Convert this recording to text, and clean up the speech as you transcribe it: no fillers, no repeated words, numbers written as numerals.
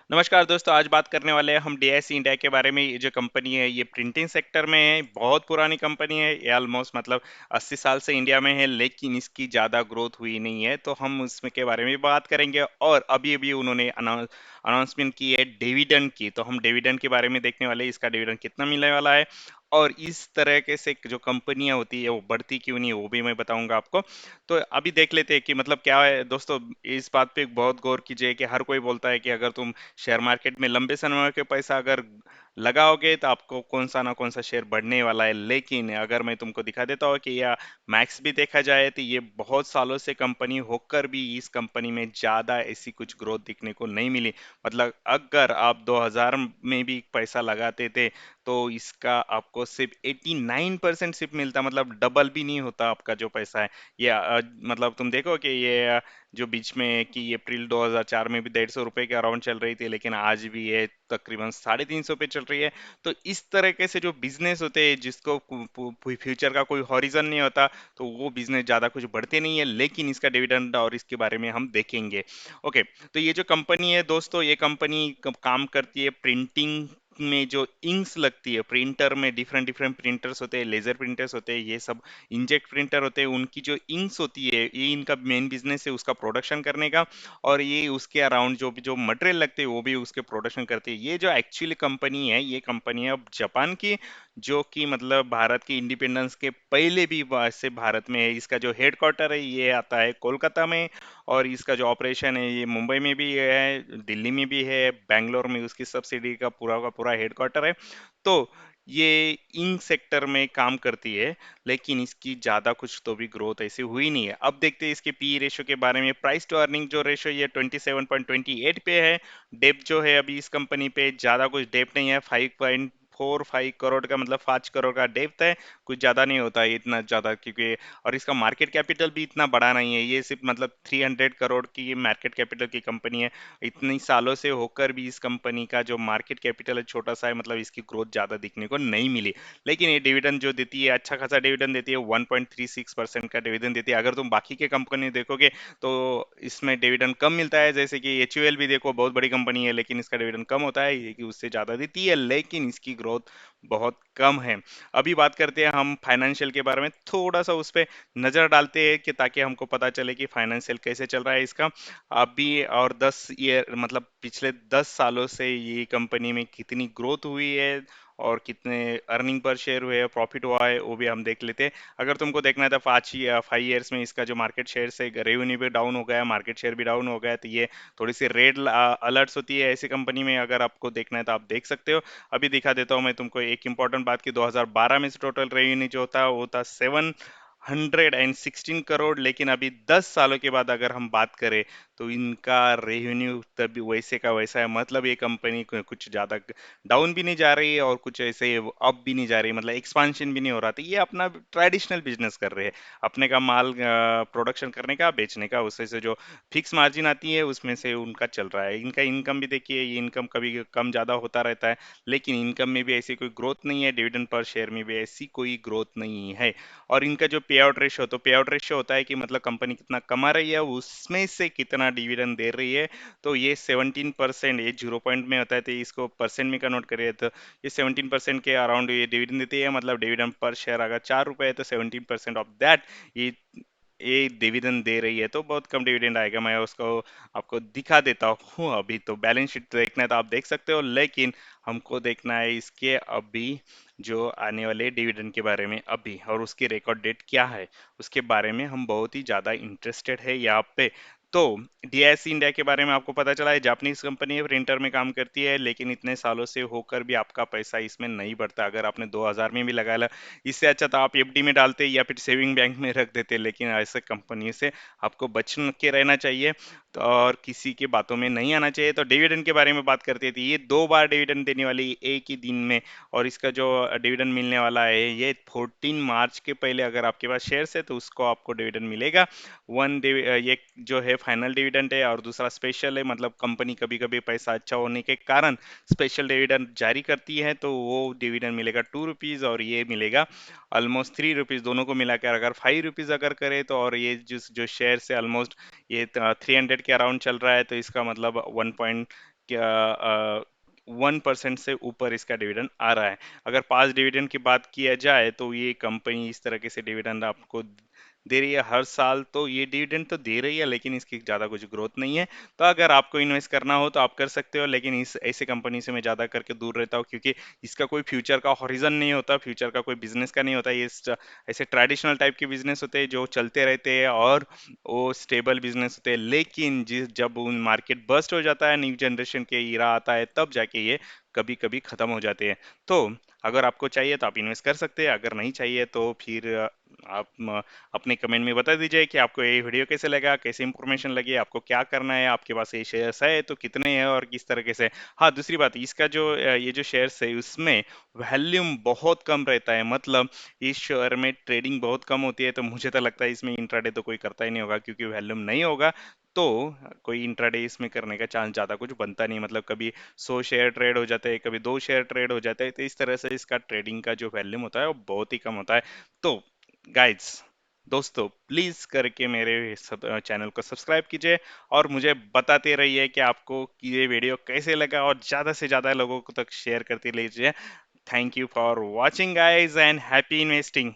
नमस्कार दोस्तों, आज बात करने वाले हैं हम डीएसई इंडिया के बारे में। ये जो कंपनी है ये प्रिंटिंग सेक्टर में है, बहुत पुरानी कंपनी है। ये ऑलमोस्ट मतलब 80 साल से इंडिया में है, लेकिन इसकी ज़्यादा ग्रोथ हुई नहीं है। तो हम उसमें के बारे में भी बात करेंगे। और अभी अभी उन्होंने अनाउंसमेंट की है डिविडेंड की, तो हम डिविडेंड के बारे में देखने वाले हैं, इसका डिविडेंड कितना मिलने वाला है और इस तरह के से जो कंपनियां होती है वो बढ़ती क्यों नहीं है वो भी मैं बताऊंगा आपको। तो अभी देख लेते हैं कि मतलब क्या है दोस्तों। इस बात पे बहुत गौर कीजिए कि हर कोई बोलता है कि अगर तुम शेयर मार्केट में लंबे समय के पैसा अगर लगाओगे तो आपको कौन सा ना कौन सा शेयर बढ़ने वाला है। लेकिन अगर मैं तुमको दिखा देता हूँ कि यह मैक्स भी देखा जाए तो ये बहुत सालों से कंपनी होकर भी इस कंपनी में ज्यादा ऐसी कुछ ग्रोथ दिखने को नहीं मिली। मतलब अगर आप 2000 में भी पैसा लगाते थे तो इसका आपको सिर्फ 89% सिर्फ मिलता, मतलब डबल भी नहीं होता आपका जो पैसा है। ये मतलब तुम देखो कि ये जो बीच में कि अप्रैल 2004 में भी 150 रुपए के अराउंड चल रही थी, लेकिन आज भी ये तकरीबन 350 पे चल रही है। तो इस तरीके से जो बिजनेस होते हैं जिसको फ्यूचर का कोई हॉरिजन नहीं होता, तो वो बिजनेस ज्यादा कुछ बढ़ते नहीं है। लेकिन इसका डिविडेंड और इसके बारे में हम देखेंगे। ओके, तो ये जो कंपनी है दोस्तों, ये कंपनी काम करती है प्रिंटिंग में। जो इंक्स लगती है प्रिंटर में, डिफरेंट डिफरेंट प्रिंटर्स होते हैं, लेजर प्रिंटर्स होते हैं, ये सब इंजेक्ट प्रिंटर होते हैं। उनकी जो इंक्स होती है ये इनका मेन बिजनेस है उसका प्रोडक्शन करने का। और ये उसके अराउंड जो भी जो मटेरियल लगते हैं वो भी उसके प्रोडक्शन करती है। ये जो एक्चुअली कंपनी है ये कंपनी है अब जापान की, जो कि मतलब भारत की इंडिपेंडेंस के पहले भी से भारत में है। इसका जो हेडक्वार्टर है ये आता है कोलकाता में। और इसका जो ऑपरेशन है ये मुंबई में भी है, दिल्ली में भी है, बैंगलोर में उसकी सब्सिडी का पूरा हेडक्वार्टर है। तो ये इंक सेक्टर में काम करती है, लेकिन इसकी ज्यादा कुछ तो भी ग्रोथ ऐसी हुई नहीं है। अब देखते हैं इसके पी रेशो के बारे में। प्राइस टू अर्निंग जो रेशो ये 27.28 पे है। डेप जो है अभी इस कंपनी पे ज्यादा कुछ डेप नहीं है, 5.45 करोड़ का, मतलब 5 करोड़ का डेप्थ है। कुछ ज्यादा नहीं होता है इतना ज्यादा, क्योंकि और इसका मार्केट कैपिटल भी इतना बड़ा नहीं है। ये सिर्फ मतलब 300 करोड़ की मार्केट कैपिटल की कंपनी है। इतनी सालों से होकर भी इस कंपनी का जो मार्केट कैपिटल है छोटा सा है, मतलब इसकी ग्रोथ ज्यादा दिखने को नहीं मिली। लेकिन ये डिविडेंड जो देती है अच्छा खासा डिविडेंड देती है, 1.36% का डिविडेंड देती है। अगर तुम बाकी के कंपनी देखोगे तो इसमें डिविडेंड कम मिलता है। जैसे कि एचयूएल भी देखो, बहुत बड़ी कंपनी है, लेकिन इसका डिविडेंड कम होता है, ये कि उससे ज्यादा देती है, लेकिन इसकी ग्रोथ बहुत कम है। अभी बात करते हैं हम फाइनेंशियल के बारे में, थोड़ा सा उस पर नजर डालते हैं कि ताकि हमको पता चले कि फाइनेंशियल कैसे चल रहा है इसका अभी। और 10 ईयर मतलब पिछले 10 सालों से ये कंपनी में कितनी ग्रोथ हुई है और कितने अर्निंग पर शेयर हुए, प्रॉफिट हुआ है, वो भी हम देख लेते हैं। अगर तुमको देखना है तो 5 ईयर्स में इसका जो मार्केट शेयर से रेवेन्यू भी डाउन हो गया, मार्केट शेयर भी डाउन हो गया। तो ये थोड़ी सी रेड अलर्ट्स होती है ऐसी कंपनी में। अगर आपको देखना है तो आप देख सकते हो। अभी दिखा देता हूँ मैं तुमको एक इंपॉर्टेंट बात की। 2012 में से टोटल रेवेन्यू जो था वो था 716 करोड़, लेकिन अभी 10 सालों के बाद अगर हम बात करें तो इनका रेवेन्यू तभी वैसे का वैसा है। मतलब ये कंपनी कुछ ज्यादा डाउन भी नहीं जा रही है और कुछ ऐसे अप भी नहीं जा रही, मतलब एक्सपांशन भी नहीं हो रहा था। ये अपना ट्रेडिशनल बिजनेस कर रहे हैं, अपने का माल प्रोडक्शन करने का, बेचने का, उससे से जो फिक्स मार्जिन आती है उसमें से उनका चल रहा है। इनका इनकम भी देखिए, ये इनकम कभी कम ज्यादा होता रहता है, लेकिन इनकम में भी ऐसी कोई ग्रोथ नहीं है, डिविडेंड पर शेयर में भी ऐसी कोई ग्रोथ नहीं है। और इनका जो पे आउट रेशियो, तो पे आउट रेशियो होता है कि मतलब कंपनी कितना कमा रही है उसमें से कितना डिविडेंड दे रही है। तो ये 17%, ये 0 पॉइंट में होता है तो इसको परसेंट में कन्वर्ट करिए तो ये 17% के अराउंड ये डिविडेंड देती है। मतलब डिविडेंड पर शेयर अगर 4 रुपए है तो 17% ऑफ दैट ये ये डिविडेंड दे रही है। तो बहुत कम डिविडेंड आएगा। मैं उसको आपको दिखा देता हूँ। अभी तो बैलेंस शीट देखना है तो आप देख सकते हो, लेकिन हमको देखना है इसके अभी जो आने वाले डिविडेंड के बारे में अभी, और उसकी रिकॉर्ड डेट क्या है उसके बारे में हम बहुत ही ज़्यादा इंटरेस्टेड है यहाँ पे। तो डीएसई इंडिया के बारे में आपको पता चला है, जापानीज कंपनी है, प्रिंटर में काम करती है, लेकिन इतने सालों से होकर भी आपका पैसा इसमें नहीं बढ़ता। अगर आपने 2000 में भी लगाया, इससे अच्छा तो आप एफडी में डालते या फिर सेविंग बैंक में रख देते। लेकिन ऐसे कंपनी से आपको बच के रहना चाहिए, तो और किसी की बातों में नहीं आना चाहिए। तो डिविडेंड के बारे में बात करते थे, ये 2 बार डिविडेंड देने वाली एक ही दिन में। और इसका जो डिविडेंड मिलने वाला है ये 14 मार्च के पहले अगर आपके पास शेयर्स है तो उसको आपको डिविडेंड मिलेगा। ये जो है फाइनल डिविडेंड है, और दूसरा स्पेशल है। मतलब कंपनी कभी कभी पैसा अच्छा होने के कारण स्पेशल डिविडेंड जारी करती है, तो वो डिविडेंड मिलेगा 2 रुपीज और ये मिलेगा ऑलमोस्ट 3 रुपीज। दोनों को मिलाकर अगर 5 रुपीज अगर करे तो, और ये जो जो शेयर से ऑलमोस्ट ये 300 के अराउंड चल रहा है, तो इसका मतलब 1. क्या 1% से ऊपर इसका डिविडेंड आ रहा है। अगर पास डिविडेंड की बात किया जाए तो ये कंपनी इस तरह से डिविडेंड आपको दे रही है हर साल, तो ये डिविडेंड तो दे रही है लेकिन इसकी ज़्यादा कुछ ग्रोथ नहीं है। तो अगर आपको इन्वेस्ट करना हो तो आप कर सकते हो, लेकिन इस ऐसे कंपनी से मैं ज़्यादा करके दूर रहता हूँ, क्योंकि इसका कोई फ्यूचर का हॉरिजन नहीं होता, फ्यूचर का कोई बिजनेस का नहीं होता। ये ऐसे ट्रेडिशनल टाइप के बिजनेस होते हैं जो चलते रहते हैं और वो स्टेबल बिजनेस होते हैं, लेकिन जिस जब उन मार्केट बस्ट हो जाता है, न्यू जनरेशन के ईरा आता है, तब जाके ये कभी कभी खत्म हो जाते हैं। तो अगर आपको चाहिए तो आप इन्वेस्ट कर सकते हैं, अगर नहीं चाहिए तो फिर आप अपने कमेंट में बता दीजिए कि आपको ये वीडियो कैसे लगा, कैसे इंफॉर्मेशन लगी, आपको क्या करना है, आपके पास ये शेयर्स है तो कितने हैं और किस तरीके से। हाँ, दूसरी बात, इसका जो ये जो शेयर्स है उसमें वैल्यूम बहुत कम रहता है, मतलब इस शेयर में ट्रेडिंग बहुत कम होती है, तो मुझे तो लगता है इसमें इंट्राडे तो कोई करता ही नहीं होगा, क्योंकि वैल्यूम नहीं होगा तो कोई इंट्राडे इसमें करने का चांस ज़्यादा कुछ बनता नहीं। मतलब कभी 100 शेयर ट्रेड हो जाते हैं, कभी 2 शेयर ट्रेड हो जाते हैं, तो इस तरह से इसका ट्रेडिंग का जो वैल्यूम होता है वो बहुत ही कम होता है। तो गाइड्स, दोस्तों, प्लीज करके मेरे सब चैनल को सब्सक्राइब कीजिए और मुझे बताते रहिए कि आपको कि ये वीडियो कैसे लगा, और ज़्यादा से ज़्यादा लोगों को तक शेयर करते लीजिए। Thank you for watching guys and happy investing.